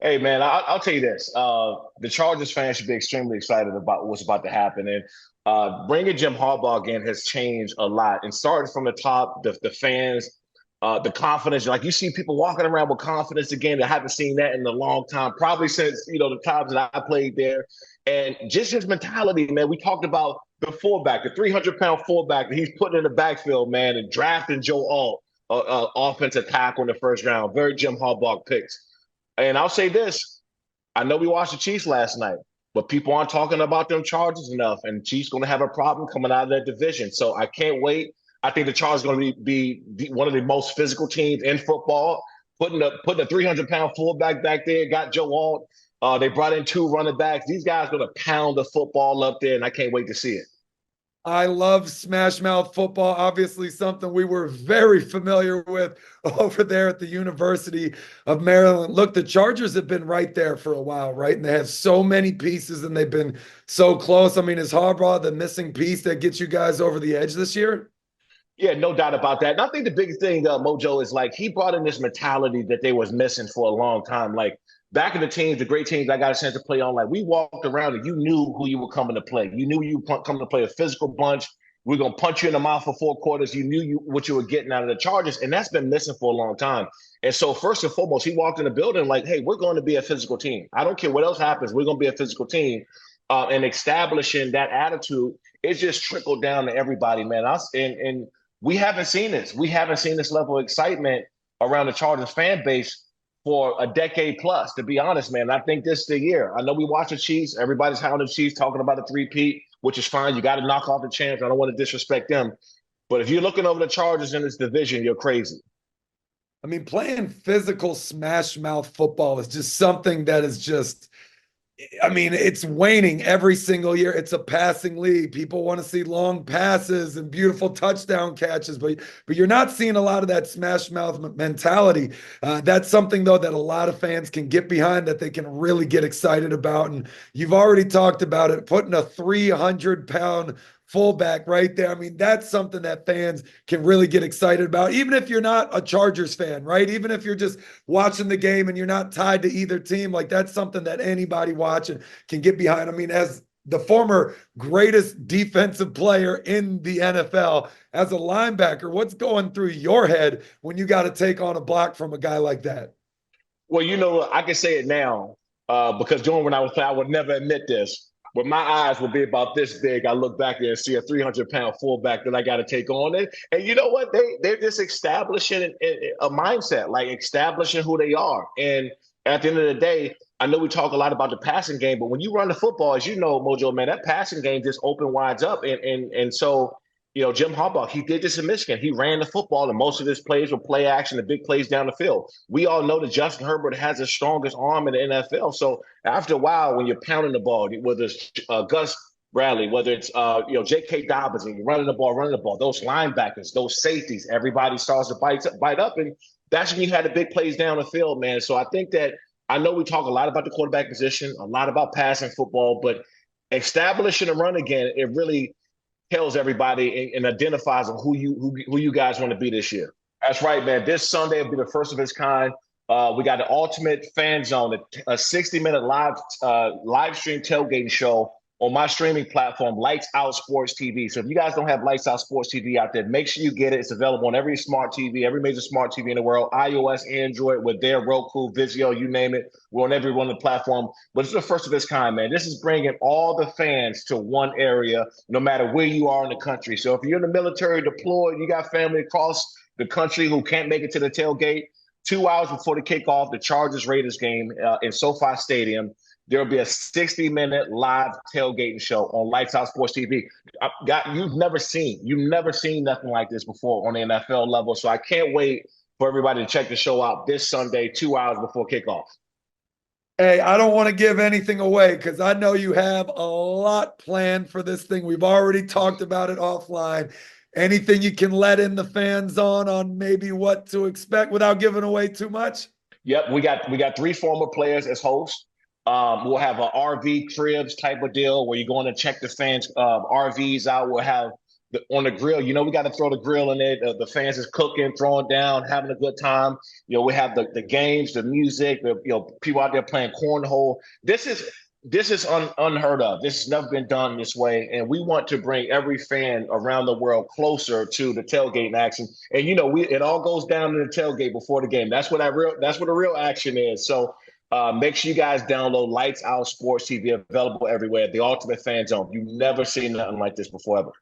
Hey man, I'll tell you this: the Chargers fans should be extremely excited about what's about to happen, and bringing Jim Harbaugh again has changed a lot. And starting from the top, the fans, the confidence. Like you see people walking around with confidence again. I haven't seen that in a long time, probably since the times that I played there. And just his mentality, man. We talked about the fullback, the 300-pound fullback that he's putting in the backfield, man, and drafting Joe Alt, offensive tackle in the first round. Very Jim Harbaugh picks. And I'll say this: I know we watched the Chiefs last night, but people aren't talking about them Chargers enough, and Chiefs going to have a problem coming out of that division. So I can't wait. I think the Chargers are going to be one of the most physical teams in football. Putting a 300-pound fullback back there, got Joe Alt. They brought in two running backs. These guys are going to pound the football up there, and I can't wait to see it. I love Smash Mouth football, obviously something we were very familiar with over there at the University of Maryland. Look, the Chargers have been right there for a while, right? And they have so many pieces and they've been so close. I mean, is Harbaugh the missing piece that gets you guys over the edge this year? Yeah, no doubt about that. And I think the biggest thing, Mojo, is like he brought in this mentality that they was missing for a long time. Like back in the teams, the great teams I got a chance to play on, like we walked around and you knew who you were coming to play. You knew you were coming to play a physical bunch. We're gonna punch you in the mouth for 4 quarters. You knew what you were getting out of the Chargers, and that's been missing for a long time. And so, first and foremost, he walked in the building like, "Hey, we're going to be a physical team. I don't care what else happens. We're going to be a physical team." And establishing that attitude, it just trickled down to everybody, man. Us and we haven't seen this. We haven't seen this level of excitement around the Chargers fan base for a decade plus, to be honest, man. I think this is the year. I know we watch the Chiefs. Everybody's hounding the Chiefs, talking about the three-peat, which is fine. You got to knock off the champs. I don't want to disrespect them. But if you're looking over the Chargers in this division, you're crazy. I mean, playing physical Smash Mouth football is just something that is just I mean, it's waning every single year. It's a passing league. People want to see long passes and beautiful touchdown catches, but you're not seeing a lot of that smash mouth mentality. That's something though that a lot of fans can get behind, that they can really get excited about. And you've already talked about it, putting a 300-pound fullback right there. I mean, that's something that fans can really get excited about, even if you're not a Chargers fan, right? Even if you're just watching the game and you're not tied to either team, like that's something that anybody watching can get behind. I mean, as the former greatest defensive player in the NFL, as a linebacker, what's going through your head when you got to take on a block from a guy like that? Well, I can say it now because during when I was playing, I would never admit this. But my eyes will be about this big. I look back there and see a 300-pound fullback that I got to take on it. And you know what? They're just establishing a mindset, like establishing who they are. And at the end of the day, I know we talk a lot about the passing game, but when you run the football, as you know, Mojo, man, that passing game just open wide up. And so Jim Harbaugh, he did this in Michigan. He ran the football, and most of his plays were play action, the big plays down the field. We all know that Justin Herbert has the strongest arm in the NFL. So after a while, when you're pounding the ball, whether it's Gus Bradley, whether it's J.K. Dobbins, and you're running the ball, those linebackers, those safeties, everybody starts to bite up, and that's when you had the big plays down the field, man. So I think that I know we talk a lot about the quarterback position, a lot about passing football, but establishing a run again, it really tells everybody and identifies on who you guys want to be this year. That's right, man. This Sunday will be the first of its kind. We got the Ultimate Fan Zone, a 60-minute live stream tailgating show on my streaming platform, Lights Out Sports TV. So if you guys don't have Lights Out Sports TV out there, make sure you get it. It's available on every smart TV, every major smart TV in the world, iOS, Android, with their Roku, Vizio, you name it. We're on every one of the platform. But it's the first of its kind, man. This is bringing all the fans to one area, no matter where you are in the country. So if you're in the military deployed, you got family across the country who can't make it to the tailgate, 2 hours before the kickoff, the Chargers Raiders game in SoFi Stadium, there will be a 60-minute live tailgating show on Lights Out Sports TV. You've never seen nothing like this before on the NFL level. So I can't wait for everybody to check the show out this Sunday, 2 hours before kickoff. Hey, I don't want to give anything away because I know you have a lot planned for this thing. We've already talked about it offline. Anything you can let in the fans on maybe what to expect without giving away too much? Yep, we got three former players as hosts. We'll have a RV cribs type of deal where you're going to check the fans' RVs out. We'll have on the grill. You know, we got to throw the grill in there. The fans is cooking, throwing down, having a good time. You know, we have the games, the music, people out there playing cornhole. This is unheard of. This has never been done this way, and we want to bring every fan around the world closer to the tailgate action. And you know, it all goes down in the tailgate before the game. That's what the real action is. So make sure you guys download Lights Out Sports TV, available everywhere. The Ultimate Fan Zone. You've never seen nothing like this before ever.